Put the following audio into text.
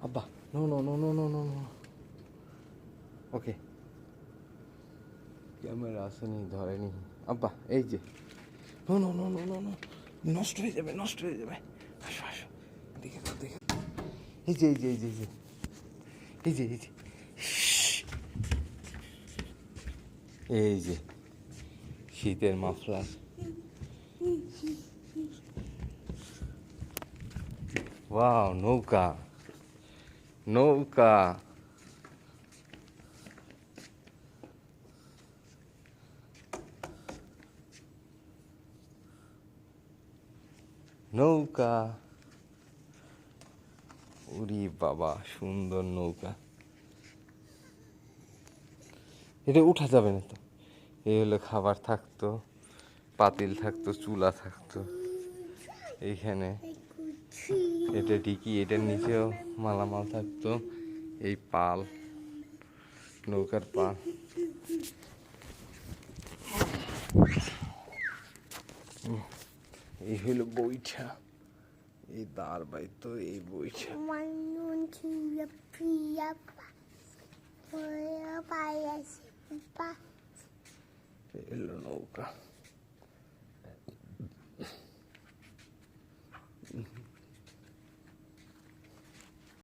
আব্বা no no no no no no no okay camera আসেনি ধরেনি আব্বা এই যে no no no no no no নষ্ট হয়ে যাবে নষ্ট হয়ে যাবে আসো আসো দেখে তো দেখে এই যে এই যে এই যে এই যে এই যে এই যে শীতের মাফলার ওয়াও নৌকা নৌকা নৌকা উরি বাবা সুন্দর নৌকা এটা উঠা যাবে না তো এই হলো খাবার থাকতো পাতিল থাকতো চুলা থাকতো এইখানে এটা ডিকি এটার নিচেও মালামাল থাকতো এই পাল নৌকার পাল এই হলো বইটা এই দাঁড় বাইতো এই বইটা এই হলো নৌকা